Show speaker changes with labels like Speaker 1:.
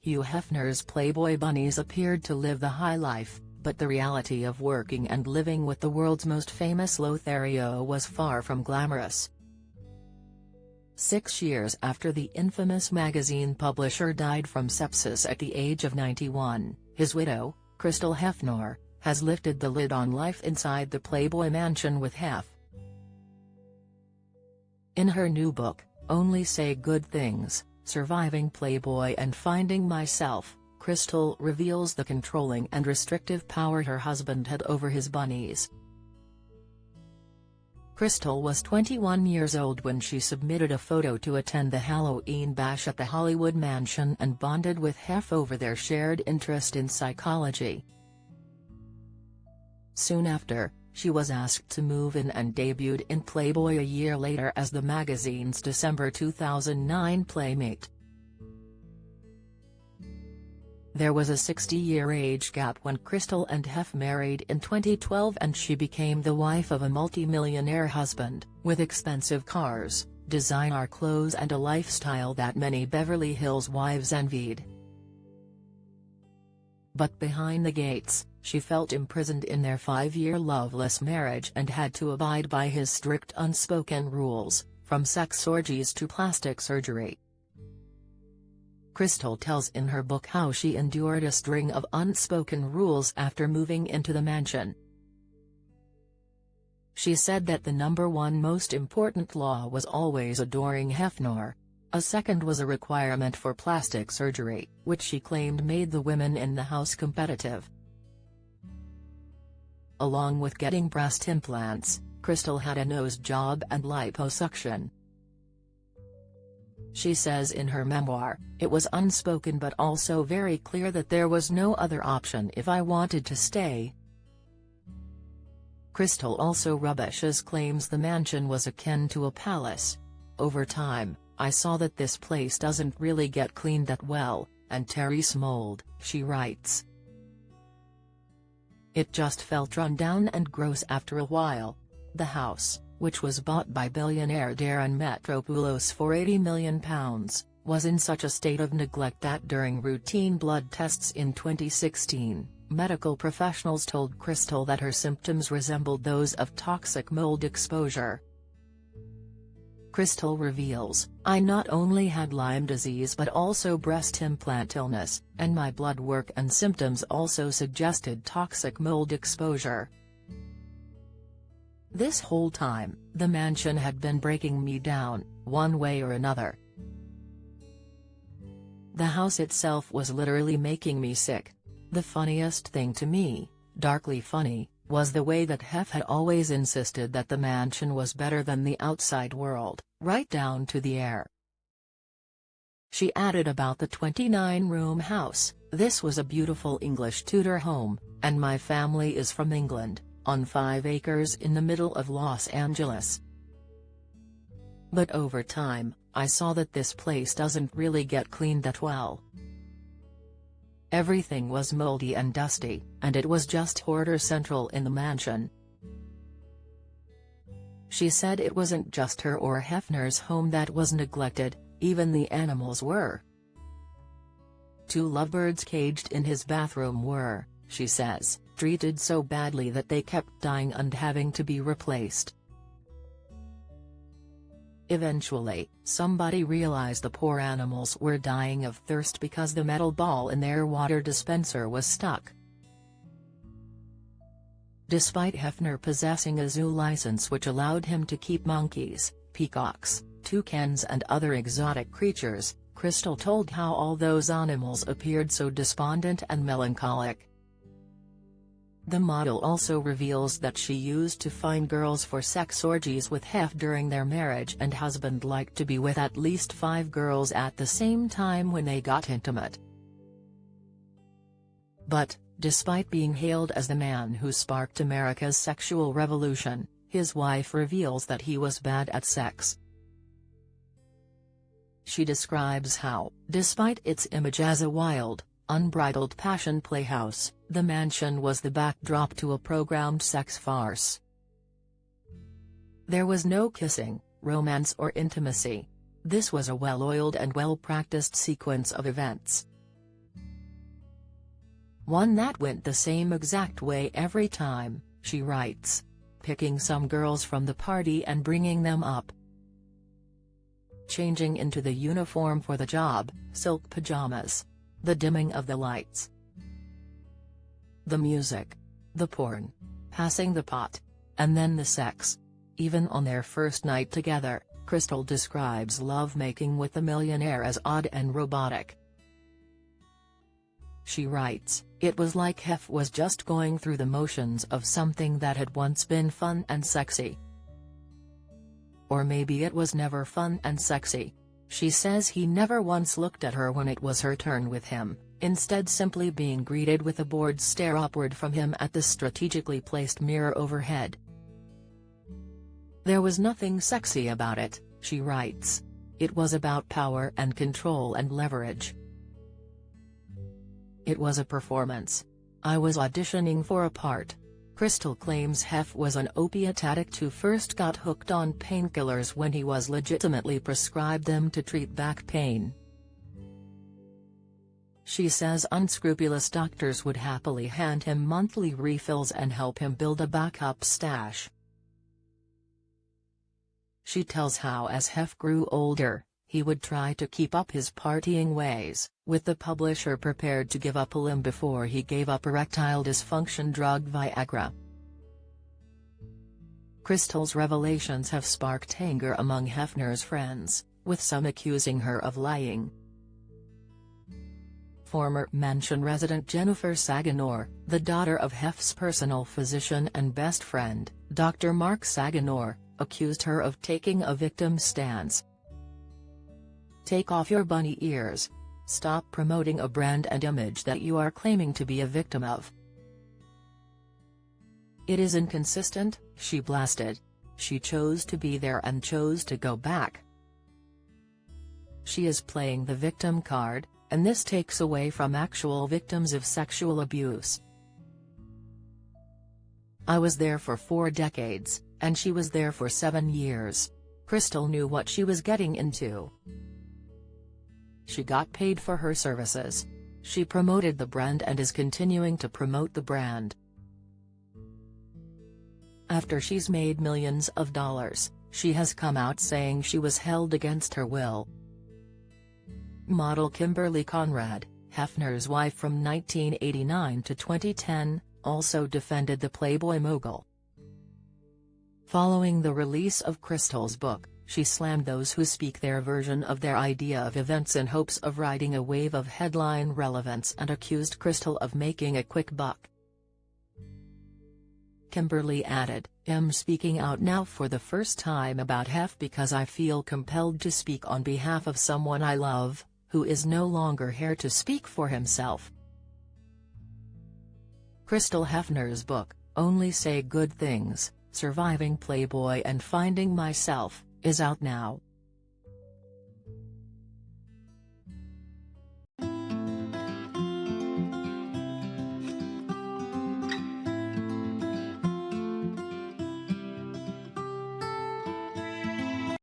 Speaker 1: Hugh Hefner's Playboy bunnies appeared to live the high life, but the reality of working and living with the world's most famous Lothario was far from glamorous. 6 years after the infamous magazine publisher died from sepsis at the age of 91, his widow, Crystal Hefner, has lifted the lid on life inside the Playboy Mansion with Hef. In her new book, Only Say Good Things, Surviving Playboy and Finding Myself, Crystal reveals the controlling and restrictive power her husband had over his bunnies. Crystal was 21 years old when she submitted a photo to attend the Halloween bash at the Hollywood mansion and bonded with Hef over their shared interest in psychology. Soon after, she was asked to move in and debuted in Playboy a year later as the magazine's December 2009 Playmate. There was a 60-year age gap when Crystal and Hef married in 2012 and she became the wife of a multi-millionaire husband, with expensive cars, designer clothes and a lifestyle that many Beverly Hills wives envied. But behind the gates, she felt imprisoned in their 5-year loveless marriage and had to abide by his strict unspoken rules, from sex orgies to plastic surgery. Crystal tells in her book how she endured a string of unspoken rules after moving into the mansion. She said that the #1 most important law was always adoring Hefner. A second was a requirement for plastic surgery, which she claimed made the women in the house competitive. Along with getting breast implants, Crystal had a nose job and liposuction. She says in her memoir, "It was unspoken but also very clear that there was no other option if I wanted to stay." Crystal also rubbishes claims the mansion was akin to a palace. "Over time, I saw that this place doesn't really get cleaned that well, and Terry's mold," she writes. "It just felt run down and gross after a while." The house, which was bought by billionaire Darren Metropoulos for £80 million, was in such a state of neglect that during routine blood tests in 2016, medical professionals told Crystal that her symptoms resembled those of toxic mold exposure. Crystal reveals, "I not only had Lyme disease but also breast implant illness, and my blood work and symptoms also suggested toxic mold exposure. This whole time, the mansion had been breaking me down, one way or another. The house itself was literally making me sick. The funniest thing to me, darkly funny, was the way that Hef had always insisted that the mansion was better than the outside world, right down to the air." She added about the 29-room house, "This was a beautiful English Tudor home, and my family is from England, on 5 acres in the middle of Los Angeles. But over time, I saw that this place doesn't really get cleaned that well. Everything was moldy and dusty, and it was just hoarder central in the mansion." She said it wasn't just her or Hefner's home that was neglected, even the animals were. 2 lovebirds caged in his bathroom were, she says, treated so badly that they kept dying and having to be replaced. Eventually, somebody realized the poor animals were dying of thirst because the metal ball in their water dispenser was stuck. Despite Hefner possessing a zoo license which allowed him to keep monkeys, peacocks, toucans and other exotic creatures, Crystal told how all those animals appeared so despondent and melancholic. The model also reveals that she used to find girls for sex orgies with Hef during their marriage, and husband liked to be with at least 5 girls at the same time when they got intimate. But, despite being hailed as the man who sparked America's sexual revolution, his wife reveals that he was bad at sex. She describes how, despite its image as a wild, unbridled passion playhouse, the mansion was the backdrop to a programmed sex farce. There was no kissing, romance or intimacy. This was a well-oiled and well-practiced sequence of events. one that went the same exact way every time, she writes. Picking some girls from the party and bringing them up. Changing into the uniform for the job, silk pajamas. The dimming of the lights. The music. The porn. Passing the pot. And then the sex. Even on their first night together, Crystal describes lovemaking with the millionaire as odd and robotic. She writes, "It was like Hef was just going through the motions of something that had once been fun and sexy. Or maybe it was never fun and sexy." She says he never once looked at her when it was her turn with him, instead simply being greeted with a bored stare upward from him at the strategically placed mirror overhead. There was nothing sexy about it, she writes. It was about power and control and leverage. It was a performance. I was auditioning for a part. Crystal claims Hef was an opiate addict who first got hooked on painkillers when he was legitimately prescribed them to treat back pain. She says unscrupulous doctors would happily hand him monthly refills and help him build a backup stash. She tells how as Hef grew older, he would try to keep up his partying ways, with the publisher prepared to give up a limb before he gave up erectile dysfunction drug Viagra. Crystal's revelations have sparked anger among Hefner's friends, with some accusing her of lying. Former Mansion resident Jennifer Saganor, the daughter of Hef's personal physician and best friend, Dr. Mark Saganor, accused her of taking a victim stance. Take off your bunny ears. Stop promoting a brand and image that you are claiming to be a victim of. It is inconsistent, she blasted. She chose to be there and chose to go back. She is playing the victim card, and this takes away from actual victims of sexual abuse. I was there for 4 decades, and she was there for 7 years. Crystal knew what she was getting into. She got paid for her services. She promoted the brand and is continuing to promote the brand. After she's made millions of dollars, she has come out saying she was held against her will. Model Kimberly Conrad, Hefner's wife from 1989 to 2010, also defended the Playboy mogul. Following the release of Crystal's book, she slammed those who speak their version of their idea of events in hopes of riding a wave of headline relevance and accused Crystal of making a quick buck. Kimberly added, "I'm speaking out now for the first time about Hef because I feel compelled to speak on behalf of someone I love, who is no longer here to speak for himself." Crystal Hefner's book, Only Say Good Things, Surviving Playboy and Finding Myself, is out now.